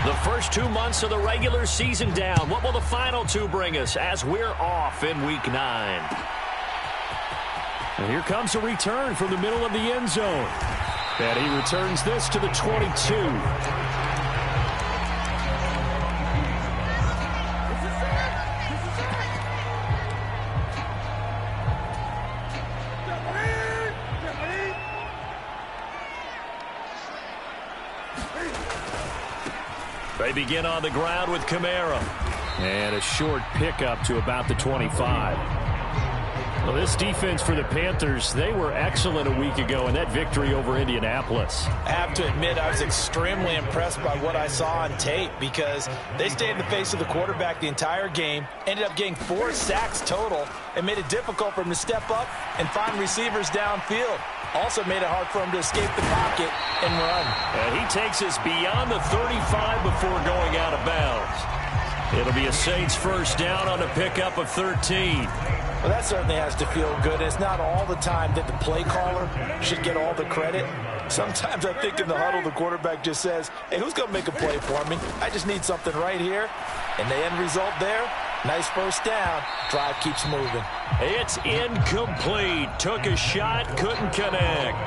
The first 2 months of the regular season down. What will the final 2 bring us as we're off in Week 9? And here comes a return from the middle of the end zone. And he returns this to the 22. They begin on the ground with Kamara. And a short pickup to about the 25. Well, this defense for the Panthers, they were excellent a week ago in that victory over Indianapolis. I have to admit, I was extremely impressed by what I saw on tape because they stayed in the face of the quarterback the entire game, ended up getting 4 sacks total, and made it difficult for him to step up and find receivers downfield. Also made it hard for him to escape the pocket and run. And he takes us beyond the 35 before going out of bounds. It'll be a Saints first down on a pickup of 13. Well, that certainly has to feel good. It's not all the time that the play caller should get all the credit. Sometimes I think in the huddle, the quarterback just says, hey, who's going to make a play for me? I just need something right here. And the end result there, nice first down. Drive keeps moving. It's incomplete. Took a shot, couldn't connect.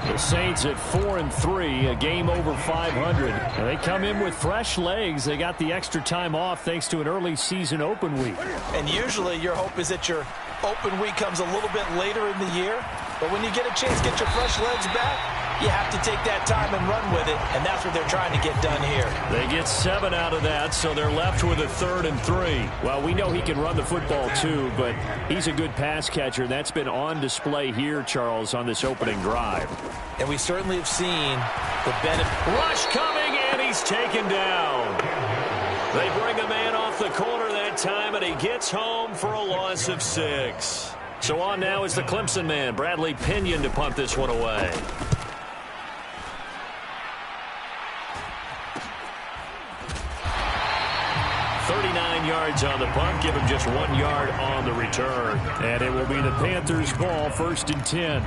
The Saints at 4-3, a game over 500. And they come in with fresh legs. They got the extra time off thanks to an early season open week. And usually your hope is that your open week comes a little bit later in the year. But when you get a chance to get your fresh legs back, you have to take that time and run with it, and that's what they're trying to get done here. They get 7 out of that, so they're left with a 3rd and 3. Well, we know he can run the football too, but he's a good pass catcher. That's been on display here, Charles, on this opening drive. And we certainly have seen the benefit. Rush coming, and he's taken down. They bring a man off the corner that time, and he gets home for a loss of 6. So on now is the Clemson man, Bradley Pinion, to punt this one away. 39 yards on the punt, give him just 1 yard on the return. And it will be the Panthers' ball, 1st and 10.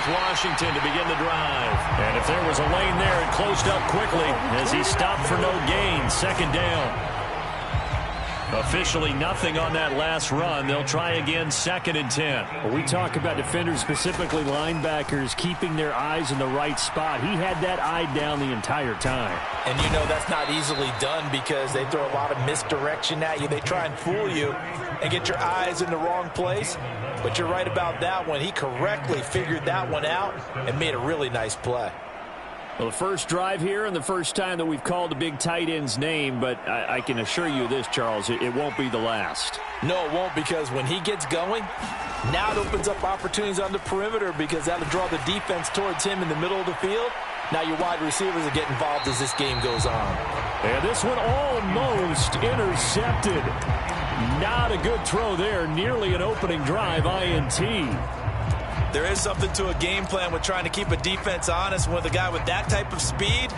Washington to begin the drive. And if there was a lane there, it closed up quickly as he stopped for no gain. 2nd down. Officially nothing on that last run. They'll try again, 2nd and 10. Well, we talk about defenders, specifically linebackers, keeping their eyes in the right spot. He had that eye down the entire time. And you know that's not easily done because they throw a lot of misdirection at you. They try and fool you and get your eyes in the wrong place. But you're right about that one. He correctly figured that one out and made a really nice play. Well, the first drive here and the first time that we've called the big tight end's name, but I can assure you this, Charles, it won't be the last. No, it won't, because when he gets going, now it opens up opportunities on the perimeter because that'll draw the defense towards him in the middle of the field. Now your wide receivers will get involved as this game goes on. And this one almost intercepted. Not a good throw there. Nearly an opening drive, INT. There is something to a game plan with trying to keep a defense honest. With a guy with that type of speed,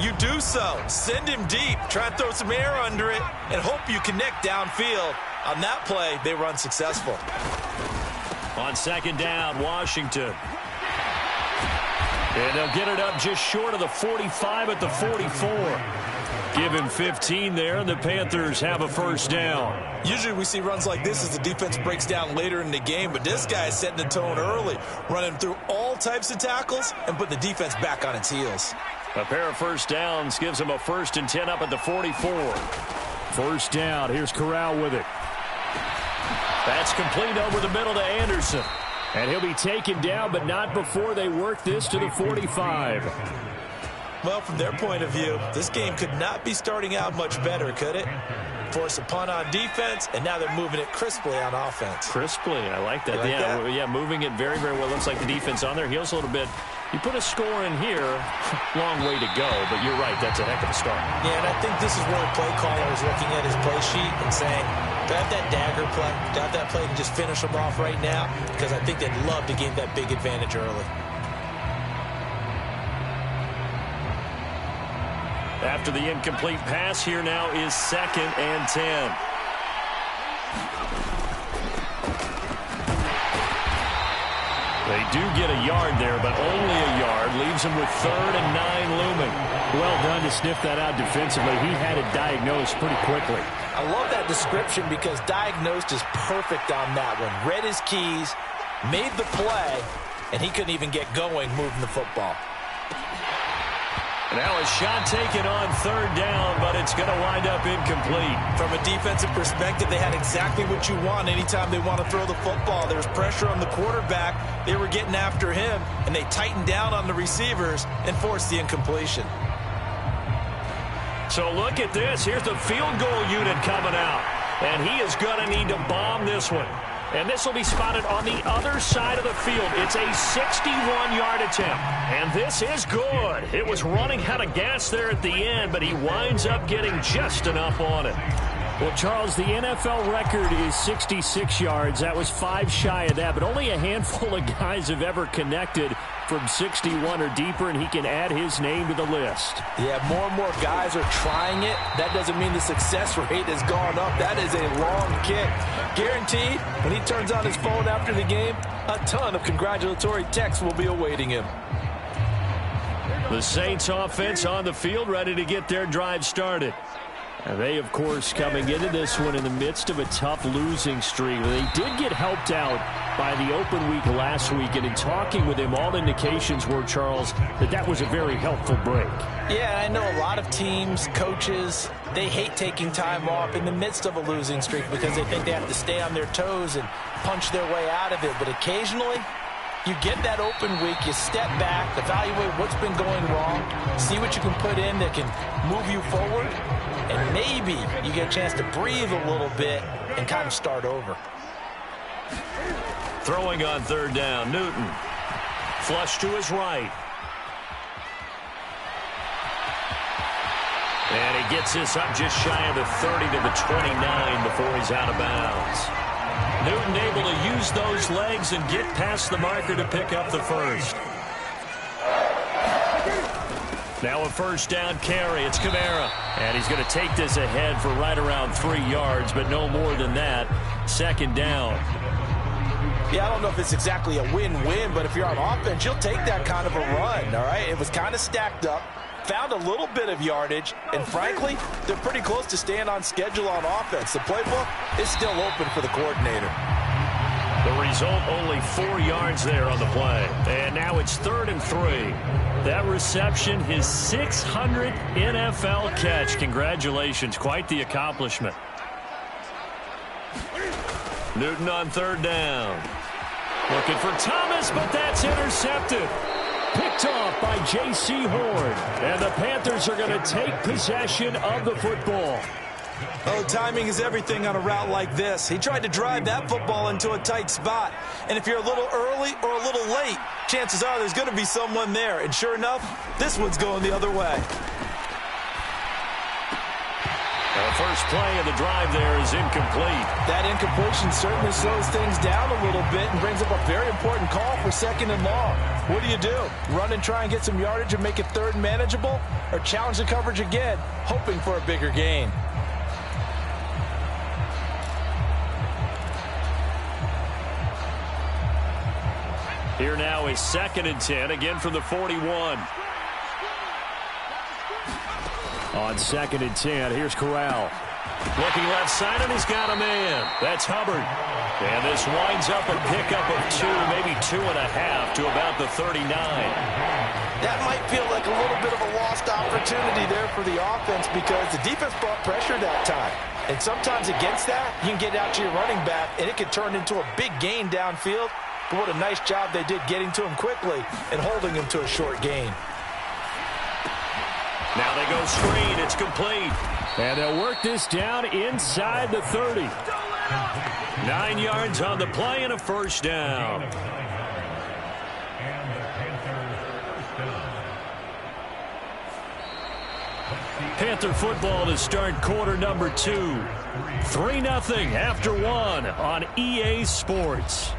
you do so. Send him deep. Try and throw some air under it and hope you connect downfield. On that play, they were unsuccessful. On 2nd down, Washington. And they'll get it up just short of the 45 at the 44. Give him 15 there, and the Panthers have a first down. Usually we see runs like this as the defense breaks down later in the game, but this guy is setting the tone early, running through all types of tackles and putting the defense back on its heels. A pair of first downs gives him a 1st and 10 up at the 44. First down. Here's Corral with it. That's complete over the middle to Anderson. And he'll be taken down, but not before they work this to the 45. Well, from their point of view, this game could not be starting out much better, could it? Force a punt on defense, and now they're moving it crisply on offense. Crisply, I like that. Yeah, moving it very, very well. Looks like the defense on their heels a little bit. You put a score in here, long way to go, but you're right, that's a heck of a start. Yeah, and I think this is where the play caller is looking at his play sheet and saying, To have that dagger play, to have that play to just finish them off right now, because I think they'd love to gain that big advantage early. After the incomplete pass, here now is 2nd and 10. They do get a yard there, but only a yard. Leaves them with 3rd and 9 looming. Well done to sniff that out defensively. He had it diagnosed pretty quickly. I love that description because diagnosed is perfect on that one. Read his keys, made the play, and he couldn't even get going moving the football. Now a shot taken on 3rd down, but it's going to wind up incomplete. From a defensive perspective, they had exactly what you want anytime they want to throw the football. There was pressure on the quarterback. They were getting after him, and they tightened down on the receivers and forced the incompletion. So look at this. Here's the field goal unit coming out, and he is going to need to bomb this one. And this will be spotted on the other side of the field. It's a 61-yard attempt. And this is good. It was running out of gas there at the end, but he winds up getting just enough on it. Well, Charles, the NFL record is 66 yards. That was 5 shy of that, but only a handful of guys have ever connected from 61 or deeper, and he can add his name to the list. Yeah, more and more guys are trying it. That doesn't mean the success rate has gone up. That is a long kick. Guaranteed, when he turns on his phone after the game, a ton of congratulatory texts will be awaiting him. The Saints offense on the field, ready to get their drive started. And they, of course, coming into this one in the midst of a tough losing streak. They did get helped out by the open week last week, and in talking with him, all indications were, Charles, that was a very helpful break. Yeah, I know a lot of teams, coaches, they hate taking time off in the midst of a losing streak because they think they have to stay on their toes and punch their way out of it. But occasionally, you get that open week, you step back, evaluate what's been going wrong, see what you can put in that can move you forward, and maybe you get a chance to breathe a little bit and kind of start over. Throwing on 3rd down, Newton. Flush to his right. And he gets this up just shy of the 30 to the 29 before he's out of bounds. Newton able to use those legs and get past the marker to pick up the first. Now a 1st down carry. It's Kamara. And he's going to take this ahead for right around 3 yards, but no more than that. 2nd down. Yeah, I don't know if it's exactly a win-win, but if you're on offense, you'll take that kind of a run, all right? It was kind of stacked up, found a little bit of yardage, and frankly, they're pretty close to staying on schedule on offense. The playbook is still open for the coordinator. The result, only 4 yards there on the play. And now it's 3rd and 3. That reception, his 600th NFL catch. Congratulations. Quite the accomplishment. Newton on 3rd down. Looking for Thomas, but that's intercepted. Picked off by J.C. Horn. And the Panthers are going to take possession of the football. Oh, timing is everything on a route like this. He tried to drive that football into a tight spot. And if you're a little early or a little late, chances are there's going to be someone there. And sure enough, this one's going the other way. The first play of the drive there is incomplete. That incompletion certainly slows things down a little bit and brings up a very important call for 2nd and long. What do? Run and try and get some yardage and make it 3rd and manageable? Or challenge the coverage again, hoping for a bigger gain? Here now is 2nd and 10, again from the 41. On 2nd and 10, here's Corral. Looking left side, and he's got a man. That's Hubbard. And this winds up a pickup of 2, maybe 2.5 to about the 39. That might feel like a little bit of a lost opportunity there for the offense because the defense brought pressure that time. And sometimes against that, you can get out to your running back, and it can turn into a big gain downfield. But what a nice job they did getting to him quickly and holding him to a short gain. Now they go screen. It's complete. And they'll work this down inside the 30. 9 yards on the play and a 1st down. Panther football to start quarter number 2. 3-0 after 1 on EA Sports.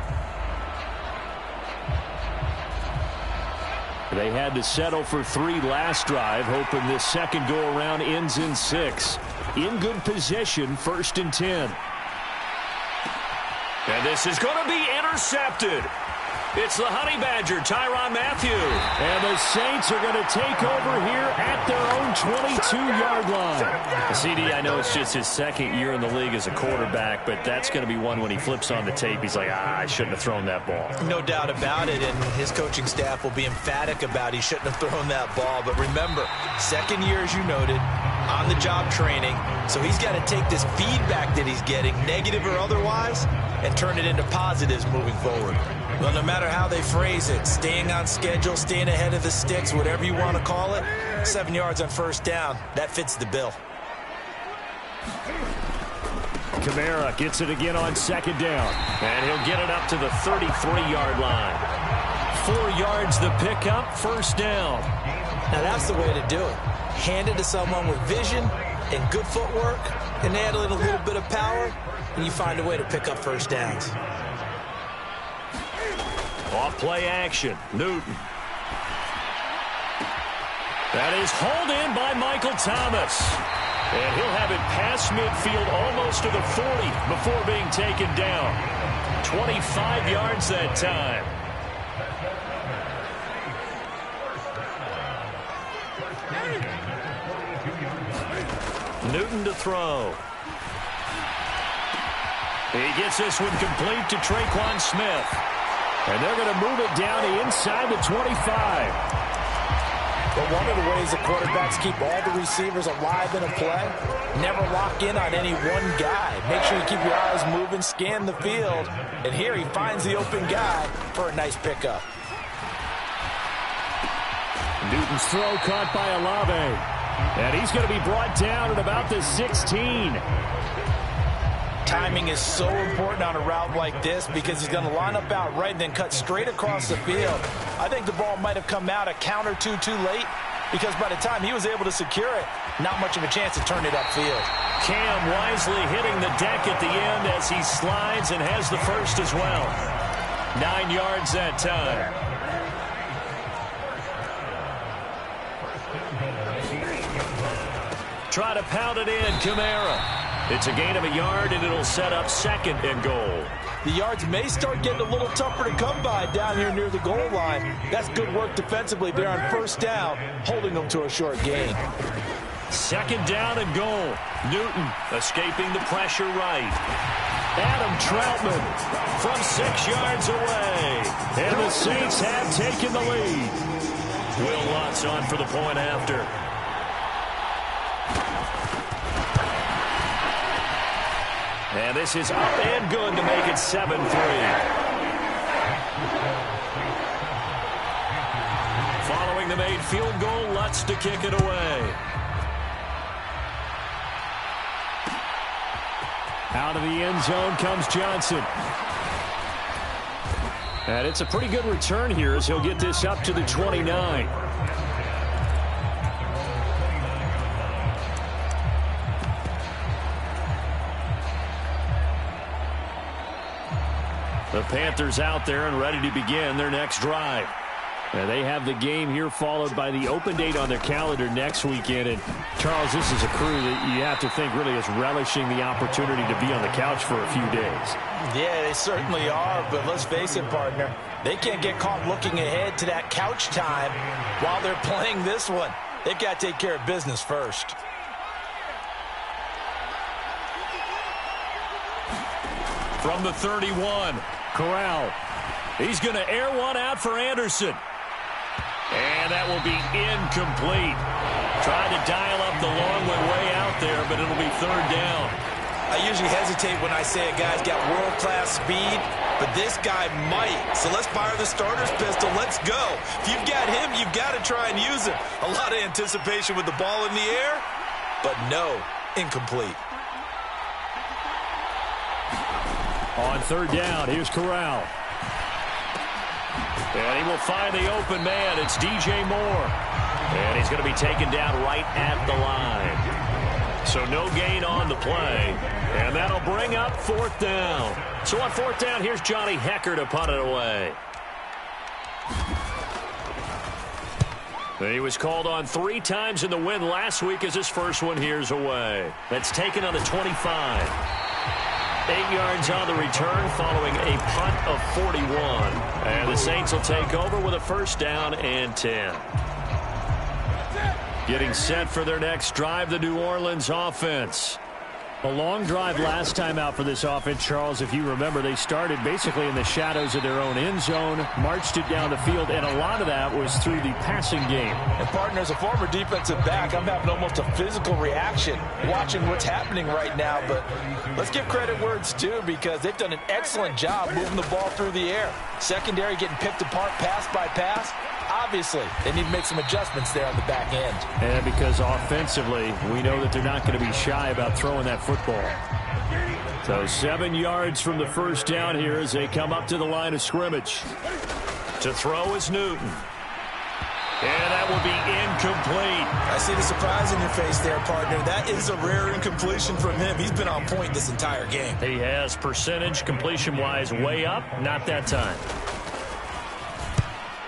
They had to settle for 3 last drive, hoping this second go-around ends in 6. In good position, 1st and 10. And this is going to be intercepted. It's the Honey Badger, Tyrann Mathieu. And the Saints are going to take over here at their own 22-yard line. CD, I know it's just his second year in the league as a quarterback, but that's going to be one when he flips on the tape. He's like, I shouldn't have thrown that ball. No doubt about it, and his coaching staff will be emphatic about he shouldn't have thrown that ball. But remember, second year, as you noted, on-the-job training, so he's got to take this feedback that he's getting, negative or otherwise, and turn it into positives moving forward. Well, no matter how they phrase it, staying on schedule, staying ahead of the sticks, whatever you want to call it, 7 yards on 1st down, that fits the bill. Kamara gets it again on 2nd down. And he'll get it up to the 33-yard line. 4 yards the pickup, 1st down. Now that's the way to do it. Hand it to someone with vision and good footwork, and add a little bit of power, and you find a way to pick up 1st downs. Off play action, Newton. That is hauled in by Michael Thomas. And he'll have it past midfield almost to the 40 before being taken down. 25 yards that time. Newton to throw. He gets this one complete to Tre'Quan Smith. And they're going to move it down to inside the 25. But one of the ways the quarterbacks keep all the receivers alive in a play, never lock in on any one guy. Make sure you keep your eyes moving, scan the field. And here he finds the open guy for a nice pickup. Newton's throw caught by Olave. And he's going to be brought down at about the 16. Timing is so important on a route like this because he's going to line up out right and then cut straight across the field. I think the ball might have come out a count or two too late because by the time he was able to secure it, not much of a chance to turn it upfield. Cam wisely hitting the deck at the end as he slides and has the 1st as well. 9 yards that time. Try to pound it in, Kamara. It's a gain of a yard, and it'll set up 2nd and goal. The yards may start getting a little tougher to come by down here near the goal line. That's good work defensively there on 1st down, holding them to a short gain. 2nd down and goal. Newton escaping the pressure right. Adam Troutman from 6 yards away. And the Saints have taken the lead. Will Lutz on for the point after. And this is up and good to make it 7-3. Following the made field goal, Lutz to kick it away. Out of the end zone comes Johnson. And it's a pretty good return here as he'll get this up to the 29. The Panthers out there and ready to begin their next drive. And they have the game here followed by the open date on their calendar next weekend. And, Charles, this is a crew that you have to think really is relishing the opportunity to be on the couch for a few days. Yeah, they certainly are. But let's face it, partner, they can't get caught looking ahead to that couch time while they're playing this one. They've got to take care of business first. From the 31, Corral. He's going to air one out for Anderson. And that will be incomplete. Trying to dial up the long one way out there, but it'll be 3rd down. I usually hesitate when I say a guy's got world-class speed, but this guy might. So let's fire the starter's pistol. Let's go. If you've got him, you've got to try and use him. A lot of anticipation with the ball in the air, but no, incomplete. On 3rd down, here's Corral. And he will find the open man. It's DJ Moore. And he's going to be taken down right at the line. So no gain on the play. And that'll bring up 4th down. So on 4th down, here's Johnny Hekker to punt it away. He was called on 3 times in the win last week as his first one here's away. That's taken on the 25. 8 yards on the return following a punt of 41. And the Saints will take over with a 1st down and 10. Getting set for their next drive, the New Orleans offense. A long drive last time out for this offense, Charles. If you remember, they started basically in the shadows of their own end zone, marched it down the field, and a lot of that was through the passing game. And, partner, as a former defensive back, I'm having almost a physical reaction watching what's happening right now. But let's give credit where it's due because they've done an excellent job moving the ball through the air. Secondary getting picked apart pass by pass. Obviously, they need to make some adjustments there on the back end. And because offensively, we know that they're not going to be shy about throwing that football. So 7 yards from the 1st down here as they come up to the line of scrimmage. To throw is Newton. And that will be incomplete. I see the surprise in your face there, partner. That is a rare incompletion from him. He's been on point this entire game. He has percentage completion-wise way up. Not that time.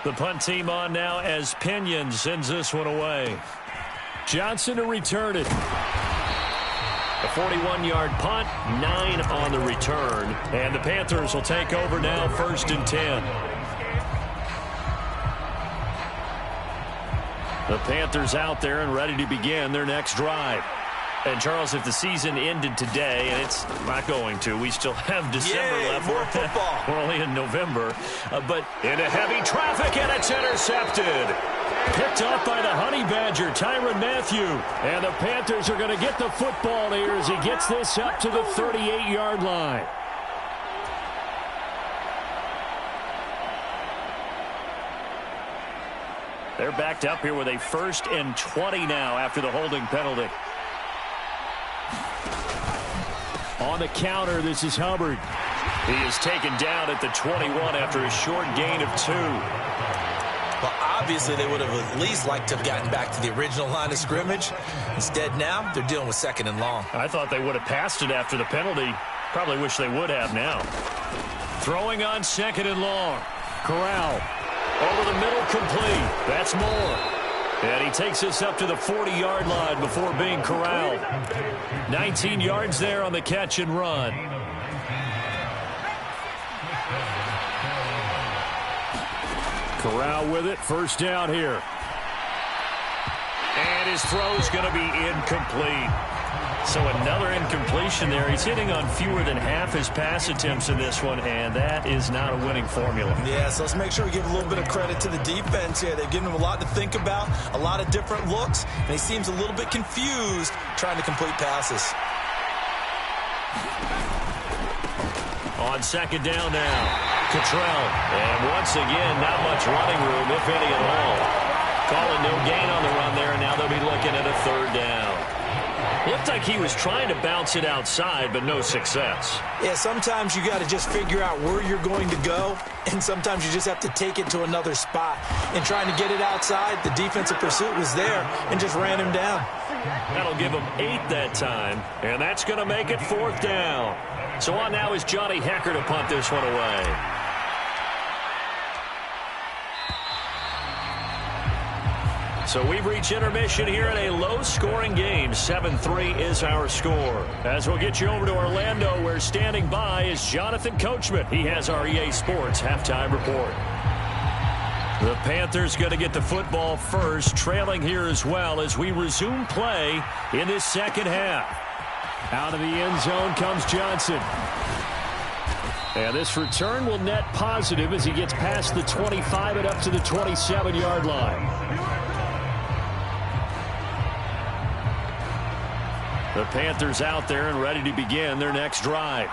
The punt team on now as Pinion sends this one away. Johnson to return it. A 41-yard punt, 9 on the return. And the Panthers will take over now, 1st and 10. The Panthers out there and ready to begin their next drive. And, Charles, if the season ended today, and it's not going to, we still have December left. More football. We're only in November. But into heavy traffic, and it's intercepted. Picked off by the Honey Badger, Tyrann Mathieu. And the Panthers are going to get the football here as he gets this up to the 38-yard line. They're backed up here with a 1st and 20 now after the holding penalty. On the counter, this is Hubbard. He is taken down at the 21 after a short gain of 2. Well, obviously, they would have at least liked to have gotten back to the original line of scrimmage. Instead, now, they're dealing with 2nd and long. I thought they would have passed it after the penalty. Probably wish they would have now. Throwing on 2nd and long. Corral. Over the middle, complete. That's Moore. And he takes us up to the 40-yard line before being corralled. 19 yards there on the catch and run. Corral with it. 1st down here. And his throw's going to be incomplete. So another incompletion there. He's hitting on fewer than half his pass attempts in this one, and that is not a winning formula. Yeah, so let's make sure we give a little bit of credit to the defense here. They've given him a lot to think about, a lot of different looks, and he seems a little bit confused trying to complete passes. On 2nd down now, Cottrell. And once again, not much running room, if any at all. Calling no gain on the run there, and now they'll be looking at a 3rd down. Looked like he was trying to bounce it outside, but no success. Yeah, sometimes you got to just figure out where you're going to go, and sometimes you just have to take it to another spot. And trying to get it outside, the defensive pursuit was there and just ran him down. That'll give him 8 that time, and that's going to make it 4th down. So on now is Johnny Hekker to punt this one away. So we've reached intermission here in a low-scoring game. 7-3 is our score. As we'll get you over to Orlando, where standing by is Jonathan Coachman. He has our EA Sports halftime report. The Panthers going to get the football first, trailing here as well as we resume play in this 2nd half. Out of the end zone comes Johnson. And this return will net positive as he gets past the 25 and up to the 27-yard line. The Panthers out there and ready to begin their next drive.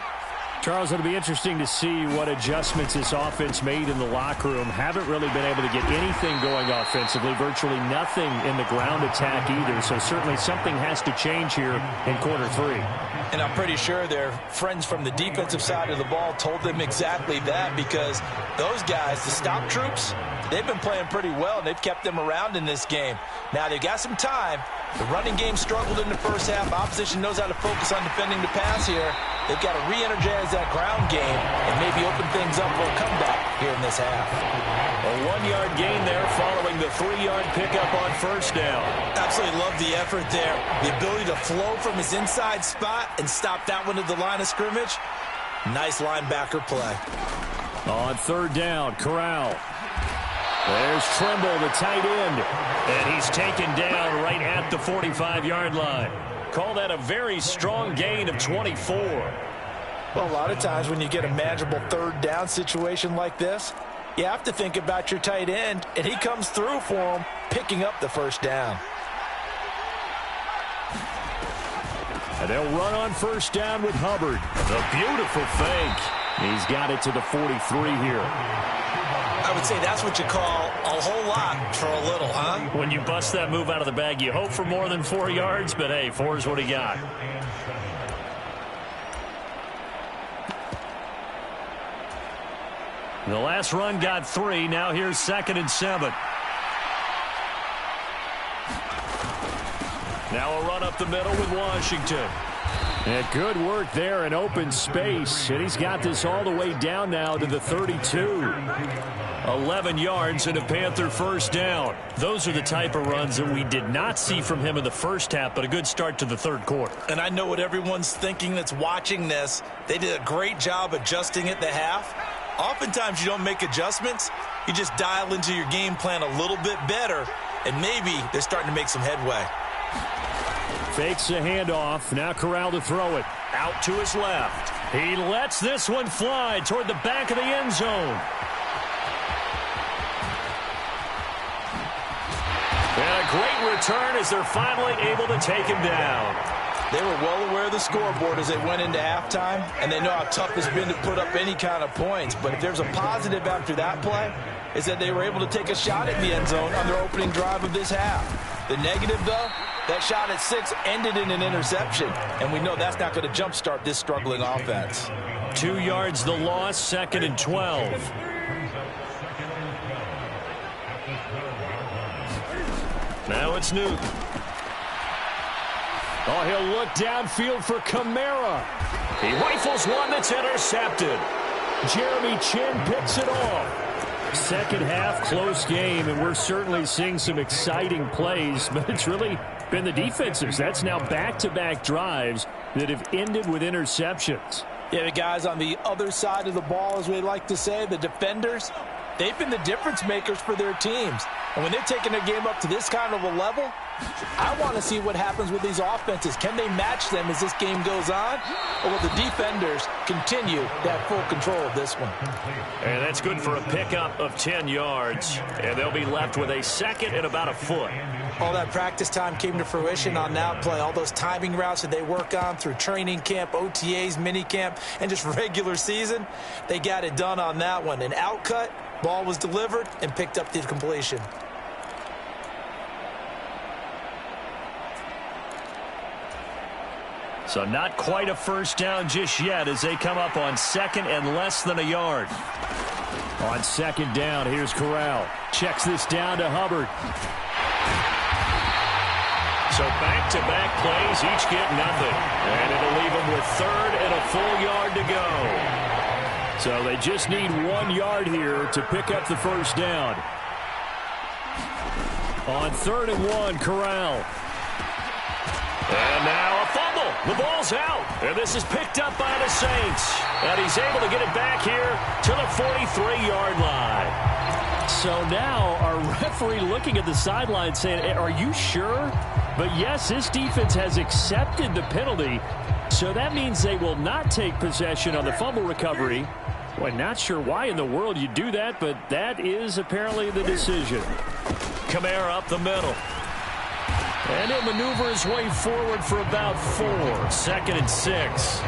Charles, it'll be interesting to see what adjustments this offense made in the locker room. Haven't really been able to get anything going offensively, virtually nothing in the ground attack either. So certainly something has to change here in quarter three. And I'm pretty sure their friends from the defensive side of the ball told them exactly that, because those guys, the stop troops, they've been playing pretty well, and they've kept them around in this game. Now they've got some time. The running game struggled in the first half. Opposition knows how to focus on defending the pass here. They've got to re-energize that ground game and maybe open things up for a comeback here in this half. A 1-yard gain there following the 3-yard pickup on first down. Absolutely love the effort there. The ability to flow from his inside spot and stop that one at the line of scrimmage. Nice linebacker play. On third down, Corral. There's Trimble, the tight end, and he's taken down right at the 45-yard line. Call that a very strong gain of 24. Well, a lot of times when you get a manageable third down situation like this, you have to think about your tight end, and he comes through for him, picking up the first down. And they'll run on first down with Hubbard. A beautiful fake. He's got it to the 43 here. I would say that's what you call a whole lot for a little, huh? When you bust that move out of the bag, you hope for more than 4 yards, but hey, 4 is what he got. The last run got 3. Now here's 2nd and 7. Now a run up the middle with Washington. And good work there in open space. And he's got this all the way down now to the 32. 11 yards and a Panther first down. Those are the type of runs that we did not see from him in the first half, but a good start to the third quarter. And I know what everyone's thinking that's watching this. They did a great job adjusting at the half. Oftentimes you don't make adjustments. You just dial into your game plan a little bit better, and maybe they're starting to make some headway. Fakes a handoff. Now Corral to throw it. Out to his left. He lets this one fly toward the back of the end zone. And a great return as they're finally able to take him down. They were well aware of the scoreboard as they went into halftime, and they know how tough it's been to put up any kind of points. But if there's a positive after that play, is that they were able to take a shot at the end zone on their opening drive of this half. The negative, though, that shot at 6 ended in an interception, and we know that's not going to jumpstart this struggling offense. 2 yards the loss, 2nd and 12. Now it's Newton. Oh, he'll look downfield for Kamara. He rifles one that's intercepted. Jeremy Chinn picks it off. Second half, close game, and we're certainly seeing some exciting plays, but it's really been the defenses. That's now back-to-back drives that have ended with interceptions. Yeah, the guys on the other side of the ball, as we like to say, the defenders, they've been the difference makers for their teams. And when they're taking their game up to this kind of a level, I want to see what happens with these offenses. Can they match them as this game goes on? Or will the defenders continue to have full control of this one? And that's good for a pickup of 10 yards. And they'll be left with a second and about a foot. All that practice time came to fruition on that play. All those timing routes that they work on through training camp, OTAs, minicamp, and just regular season, they got it done on that one. An outcut, ball was delivered, and picked up the completion. So not quite a first down just yet as they come up on 2nd and less than a yard. On 2nd down, here's Corral. Checks this down to Hubbard. So back-to-back plays, each get nothing. And it'll leave them with 3rd and a full yard to go. So they just need 1 yard here to pick up the first down. On 3rd and 1, Corral. And now a fumble. The ball's out. And this is picked up by the Saints. And he's able to get it back here to the 43-yard line. So now our referee looking at the sideline saying, are you sure? But yes, this defense has accepted the penalty. So that means they will not take possession on the fumble recovery. Well, not sure why in the world you do that, but that is apparently the decision. Kamara up the middle. And he'll maneuver his way forward for about 4. 2nd and 6.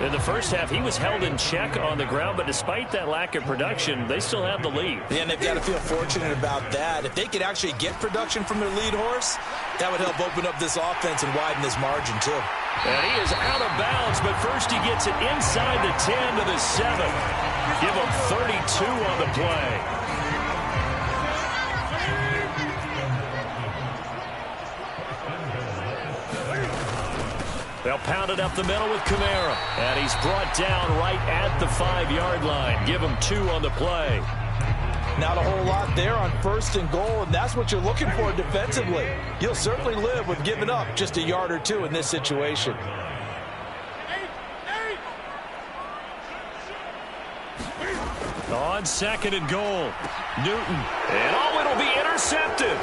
In the first half, he was held in check on the ground, but despite that lack of production, they still have the lead. Yeah, and they've got to feel fortunate about that. If they could actually get production from their lead horse, that would help open up this offense and widen this margin, too. And he is out of bounds, but first he gets it inside the 10 to the 7. Give him 32 on the play. They'll pound it up the middle with Kamara. And he's brought down right at the 5-yard line. Give him 2 on the play. Not a whole lot there on 1st and goal, and that's what you're looking for defensively. You'll certainly live with giving up just a yard or 2 in this situation. On 2nd and goal, Newton. And it'll be intercepted.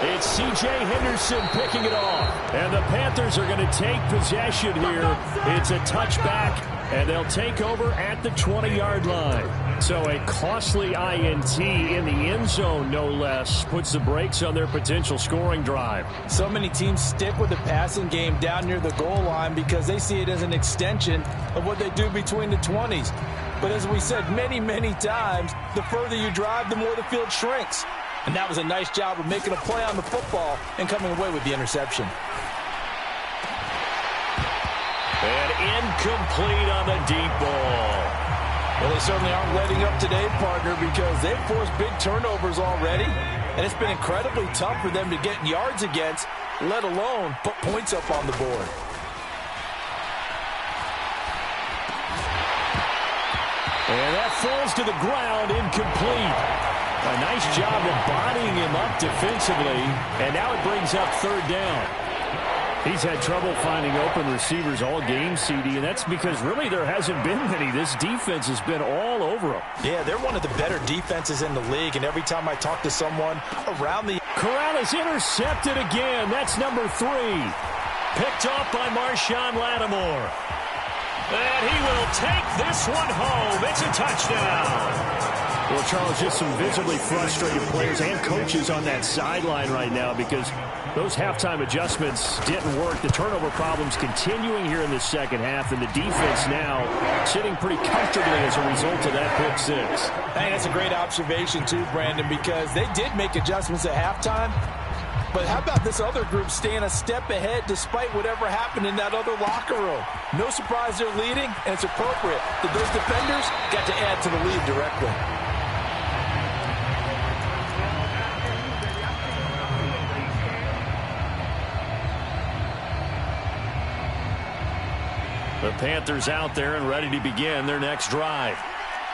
It's C.J. Henderson picking it off. And the Panthers are going to take possession here. It's a touchback, and they'll take over at the 20-yard line. So a costly INT in the end zone, no less, puts the brakes on their potential scoring drive. So many teams stick with the passing game down near the goal line because they see it as an extension of what they do between the 20s. But as we said many, many times, the further you drive, the more the field shrinks. And that was a nice job of making a play on the football and coming away with the interception. And incomplete on the deep ball. Well, they certainly aren't letting up today, partner, because they've forced big turnovers already. And it's been incredibly tough for them to get yards against, let alone put points up on the board. And that falls to the ground, incomplete. A nice job of bodying him up defensively, and now it brings up 3rd down. He's had trouble finding open receivers all game, CD, and that's because really there hasn't been many. This defense has been all over him. Yeah, they're one of the better defenses in the league, and every time I talk to someone around the... Corral is intercepted again. That's number 3. Picked off by Marshawn Lattimore. And he will take this one home. It's a touchdown. Well, Charles, just some visibly frustrated players and coaches on that sideline right now because those halftime adjustments didn't work. The turnover problems continuing here in the second half, and the defense now sitting pretty comfortably as a result of that pick 6. I think that's a great observation, too, Brandon, because they did make adjustments at halftime. But how about this other group staying a step ahead despite whatever happened in that other locker room? No surprise they're leading, and it's appropriate that those defenders got to add to the lead directly. The Panthers out there and ready to begin their next drive.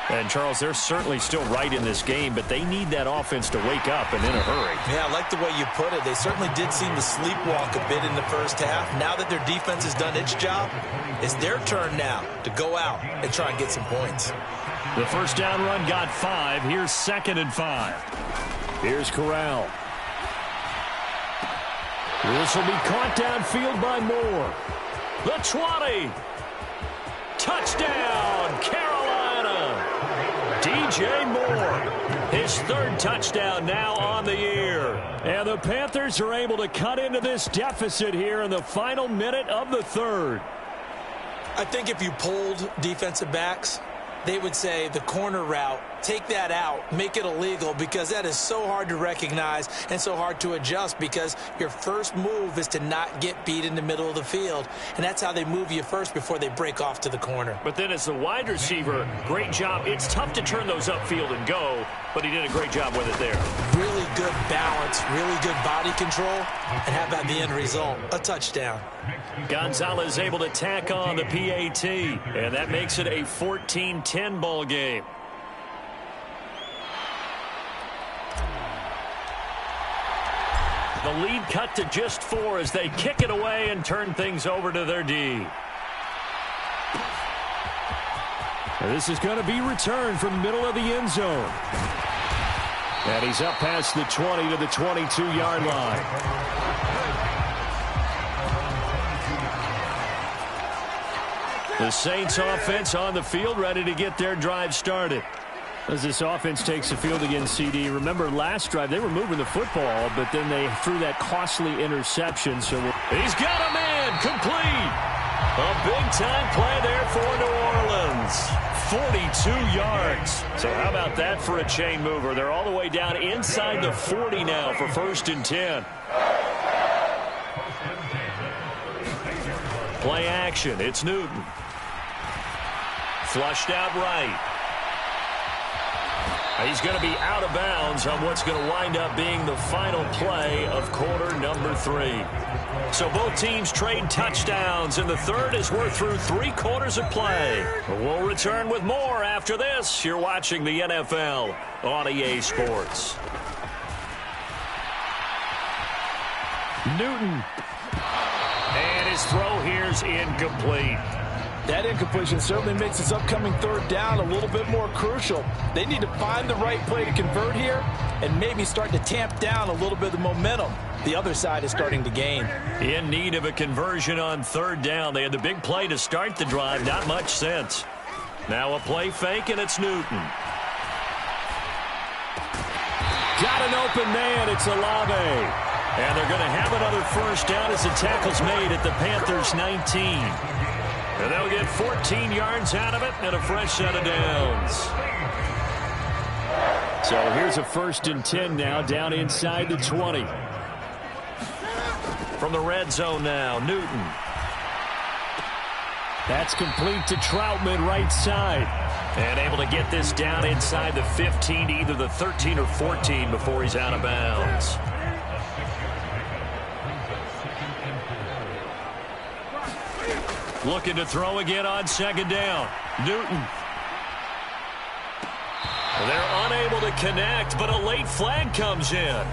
And, Charles, they're certainly still right in this game, but they need that offense to wake up and in a hurry. Yeah, I like the way you put it. They certainly did seem to sleepwalk a bit in the first half. Now that their defense has done its job, it's their turn now to go out and try and get some points. The first down run got 5. Here's 2nd and 5. Here's Corral. This will be caught downfield by Moore. The 20. Touchdown, Carolina. DJ Moore, his 3rd touchdown now on the year. And the Panthers are able to cut into this deficit here in the final minute of the 3rd. I think if you polled defensive backs, they would say the corner route, take that out, make it illegal, because that is so hard to recognize and so hard to adjust because your first move is to not get beat in the middle of the field. And that's how they move you first before they break off to the corner. But then as the wide receiver, great job. It's tough to turn those upfield and go, but he did a great job with it there. Really good balance, really good body control, and how about the end result? A touchdown. Gonzalez able to tack on the PAT, and that makes it a 14-10 ball game. The lead cut to just 4 as they kick it away and turn things over to their D. This is going to be returned from the middle of the end zone. And he's up past the 20 to the 22-yard line. The Saints offense on the field ready to get their drive started. As this offense takes the field again, CD, remember last drive they were moving the football, but then they threw that costly interception. So he's got a man complete. A big-time play there for New Orleans. 42 yards. So how about that for a chain mover? They're all the way down inside the 40 now for 1st and 10. Play action. It's Newton. Flushed out right. He's going to be out of bounds on what's going to wind up being the final play of quarter number 3. So both teams trade touchdowns, and the third as we're through 3 quarters of play. We'll return with more after this. You're watching the NFL on EA Sports. Newton. And his throw here's incomplete. That incompletion certainly makes this upcoming third down a little bit more crucial. They need to find the right play to convert here and maybe start to tamp down a little bit of the momentum the other side is starting to gain. In need of a conversion on third down. They had the big play to start the drive. Not much sense. Now a play fake, and it's Newton. Got an open man. It's Olave. And they're going to have another first down as the tackle's made at the Panthers' 19. And they'll get 14 yards out of it and a fresh set of downs. So here's a 1st and 10 now, down inside the 20. From the red zone now, Newton. That's complete to Troutman, right side. And able to get this down inside the 15, either the 13 or 14 before he's out of bounds. Looking to throw again on 2nd down. Newton. They're unable to connect, but a late flag comes in.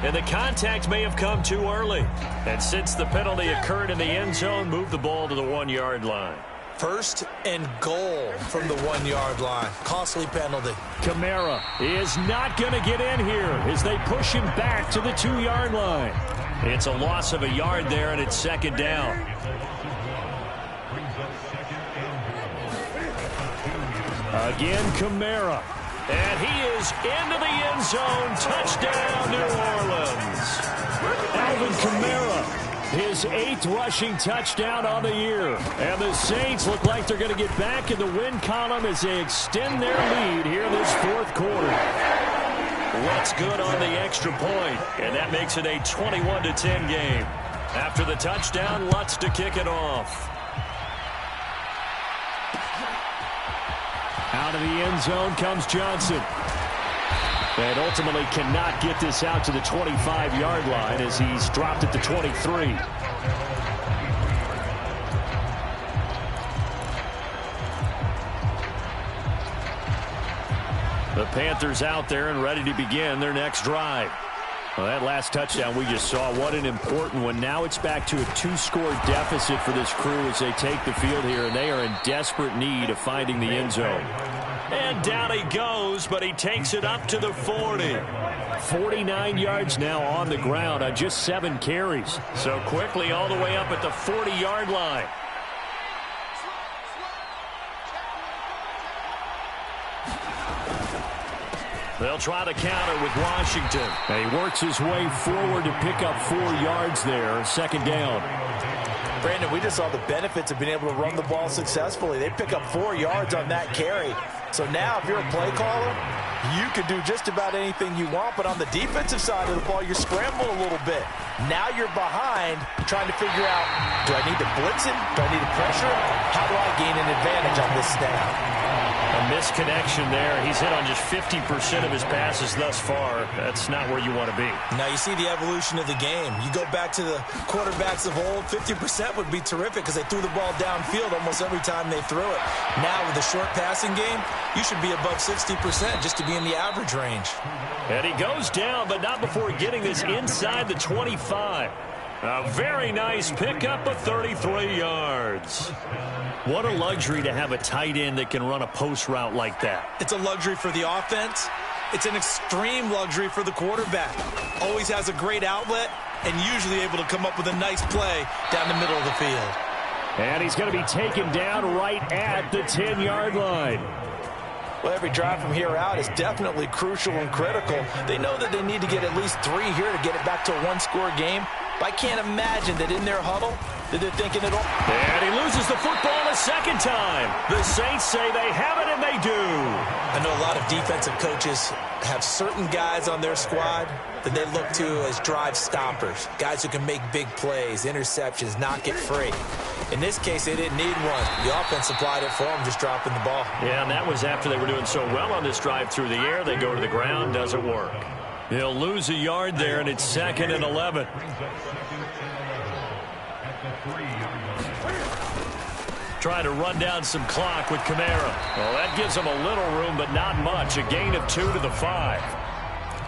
And the contact may have come too early. And since the penalty occurred in the end zone, move the ball to the 1-yard line. 1st and goal from the 1-yard line. Costly penalty. Kamara is not going to get in here as they push him back to the 2-yard line. It's a loss of a yard there, and it's 2nd down. Again, Kamara. And he is into the end zone. Touchdown, New Orleans. Alvin Kamara, his 8th rushing touchdown on the year. And the Saints look like they're going to get back in the win column as they extend their lead here in this 4th quarter. What's good on the extra point, and that makes it a 21-10 game. After the touchdown, Lutz to kick it off. Out of the end zone comes Johnson. And ultimately cannot get this out to the 25-yard line as he's dropped at the 23. The Panthers out there and ready to begin their next drive. Well, that last touchdown we just saw, what an important one. Now it's back to a 2-score deficit for this crew as they take the field here, and they are in desperate need of finding the end zone. And down he goes, but he takes it up to the 40. 49 yards now on the ground on just 7 carries. So quickly all the way up at the 40-yard line. They'll try to counter with Washington. And he works his way forward to pick up 4 yards there. 2nd down. Brandon, we just saw the benefits of being able to run the ball successfully. They pick up 4 yards on that carry. So now if you're a play caller, you can do just about anything you want. But on the defensive side of the ball, you're scrambling a little bit. Now you're behind trying to figure out, do I need to blitz him? Do I need to pressure him? How do I gain an advantage on this snap? A misconnection there. He's hit on just 50% of his passes thus far. That's not where you want to be. Now you see the evolution of the game. You go back to the quarterbacks of old, 50% would be terrific because they threw the ball downfield almost every time they threw it. Now with the short passing game, you should be above 60% just to be in the average range. And he goes down, but not before getting this inside the 25. A very nice pickup of 33 yards. What a luxury to have a tight end that can run a post route like that. It's a luxury for the offense. It's an extreme luxury for the quarterback. Always has a great outlet and usually able to come up with a nice play down the middle of the field. And he's going to be taken down right at the 10-yard line. Well, every drive from here out is definitely crucial and critical. They know that they need to get at least 3 here to get it back to a 1-score game. But I can't imagine that in their huddle, that they're thinking it'll... And he loses the football a second time. The Saints say they have it, and they do. I know a lot of defensive coaches have certain guys on their squad that they look to as drive stoppers, guys who can make big plays, interceptions, not get free. In this case, they didn't need one. The offense supplied it for them, just dropping the ball. Yeah, and that was after they were doing so well on this drive through the air. They go to the ground, doesn't work. He'll lose a yard there, and it's 2nd and 11. Trying to run down some clock with Kamara. Well, that gives them a little room, but not much. A gain of 2 to the 5.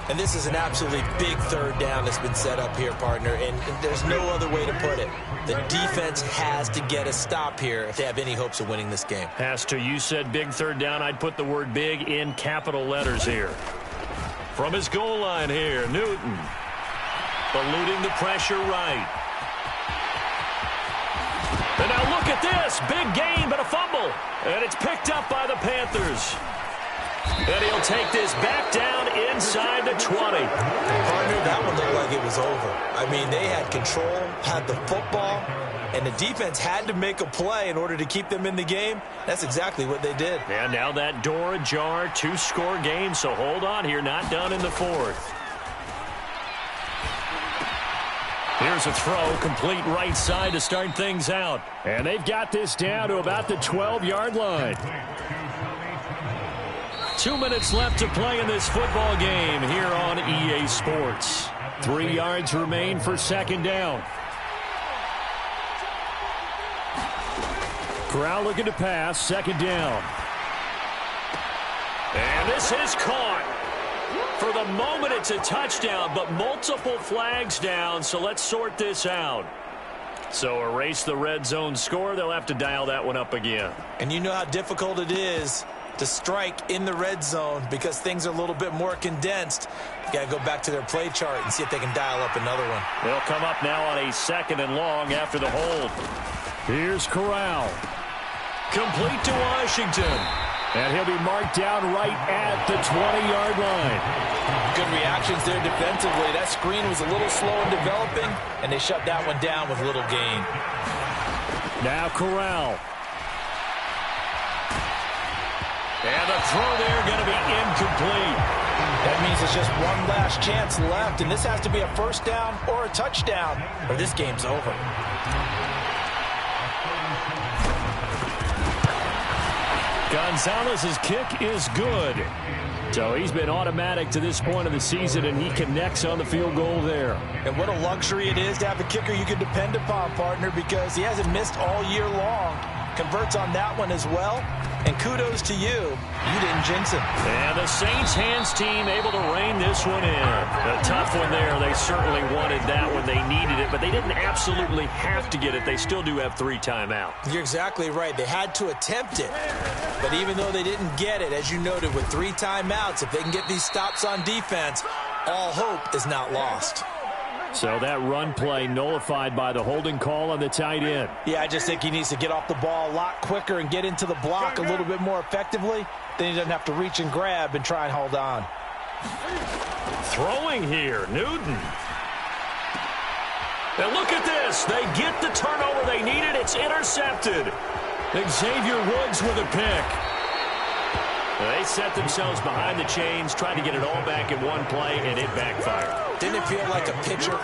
And this is an absolutely big third down that's been set up here, partner, and there's no other way to put it. The defense has to get a stop here if they have any hopes of winning this game. Has to. You said big third down. I'd put the word big in capital letters here. From his goal line here, Newton. Eluding the pressure right. And now look at this. Big gain, but a fumble. And it's picked up by the Panthers. And he'll take this back down inside the 20. Partner, that one looked like it was over. I mean, they had control, had the football, and the defense had to make a play in order to keep them in the game. That's exactly what they did. And now that door ajar, 2-score game, so hold on here, not done in the 4th. Here's a throw, complete right side to start things out. And they've got this down to about the 12-yard line. 2 minutes left to play in this football game here on EA Sports. 3 yards remain for 2nd down. Corral looking to pass, 2nd down. And this is caught. For the moment, it's a touchdown, but multiple flags down, so let's sort this out. So erase the red zone score. They'll have to dial that one up again. And you know how difficult it is to strike in the red zone because things are a little bit more condensed. You got to go back to their play chart and see if they can dial up another one. They'll come up now on a 2nd and long after the hold. Here's Corral. Complete to Washington. And he'll be marked down right at the 20-yard line. Good reactions there defensively. That screen was a little slow in developing, and they shut that one down with little gain. Now Corral. And the throw there going to be incomplete. That means it's just one last chance left, and this has to be a 1st down or a touchdown, or this game's over. Gonzalez's kick is good. So he's been automatic to this point of the season, and he connects on the field goal there. And what a luxury it is to have a kicker you can depend upon, partner, because he hasn't missed all year long. Converts on that one as well. And kudos to you. You didn't jinx him. And the Saints hands team able to rein this one in. A tough one there. They certainly wanted that when they needed it, but they didn't absolutely have to get it. They still do have 3 timeouts. You're exactly right. They had to attempt it. But even though they didn't get it, as you noted, with 3 timeouts, if they can get these stops on defense, all hope is not lost. So that run play nullified by the holding call on the tight end. Yeah, I just think he needs to get off the ball a lot quicker and get into the block a little bit more effectively. Then he doesn't have to reach and grab and try and hold on. Throwing here, Newton. And look at this. They get the turnover they needed. It's intercepted. Xavier Woods with a pick. They set themselves behind the chains, trying to get it all back in one play, and it backfired. Didn't it feel like a pitcher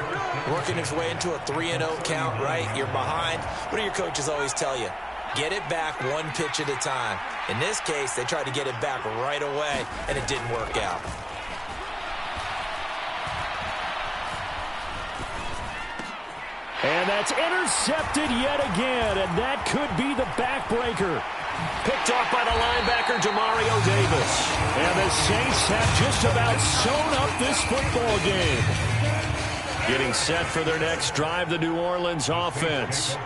working his way into a 3-0 count, right? You're behind. What do your coaches always tell you? Get it back one pitch at a time. In this case, they tried to get it back right away, and it didn't work out. And that's intercepted yet again, and that could be the backbreaker. Picked off by the linebacker, Demario Davis. And the Saints have just about sewn up this football game. Getting set for their next drive, the New Orleans offense.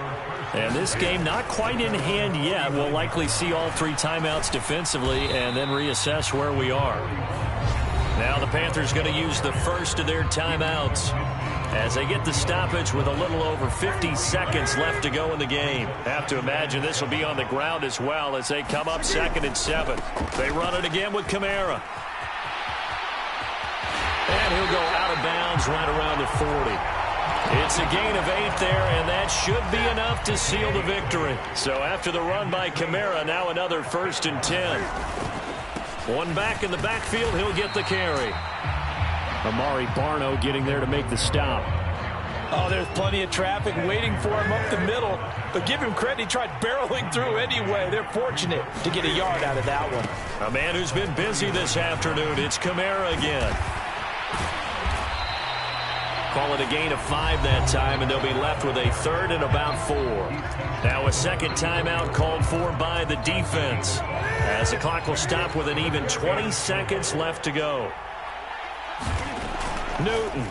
And this game not quite in hand yet. We'll likely see all 3 timeouts defensively and then reassess where we are. Now the Panthers going to use the first of their timeouts as they get the stoppage with a little over 50 seconds left to go in the game. Have to imagine this will be on the ground as well as they come up 2nd and 7. They run it again with Kamara. And he'll go out of bounds right around the 40. It's a gain of 8 there, and that should be enough to seal the victory. So after the run by Kamara, now another 1st and 10. One back in the backfield, he'll get the carry. Amari Barno getting there to make the stop. Oh, there's plenty of traffic waiting for him up the middle. But give him credit, he tried barreling through anyway. They're fortunate to get a yard out of that one. A man who's been busy this afternoon, it's Kamara again. Call it a gain of 5 that time, and they'll be left with a 3rd and about 4. Now a second timeout called for by the defense, as the clock will stop with an even 20 seconds left to go. Newton.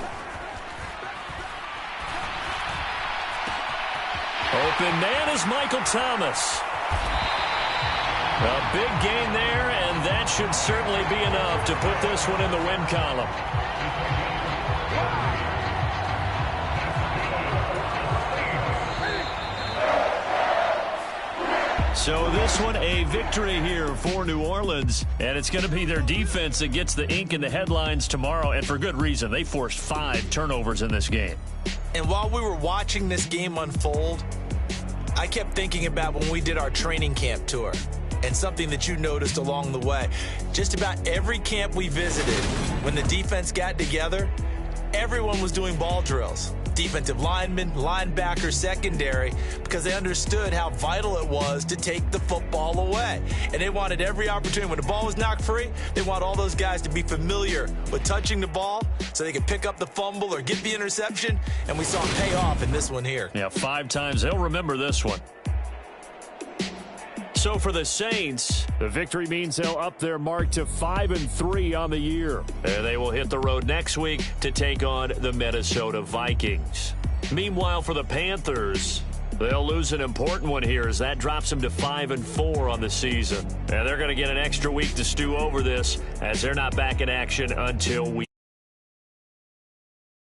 Open man is Michael Thomas. A big gain there, and that should certainly be enough to put this one in the win column. So this one a victory here for New Orleans, and it's going to be their defense that gets the ink in the headlines tomorrow, and for good reason. They forced 5 turnovers in this game. And while we were watching this game unfold, I kept thinking about when we did our training camp tour, and something that you noticed along the way. Just about every camp we visited, when the defense got together, everyone was doing ball drills. Defensive linemen, linebackers, secondary, because they understood how vital it was to take the football away. And they wanted every opportunity. When the ball was knocked free, they want all those guys to be familiar with touching the ball so they could pick up the fumble or get the interception. And we saw it pay off in this one here. Yeah, 5 times. They'll remember this one. So for the Saints, the victory means they'll up their mark to 5-3 on the year. And they will hit the road next week to take on the Minnesota Vikings. Meanwhile, for the Panthers, they'll lose an important one here as that drops them to 5-4 on the season. And they're going to get an extra week to stew over this as they're not back in action until week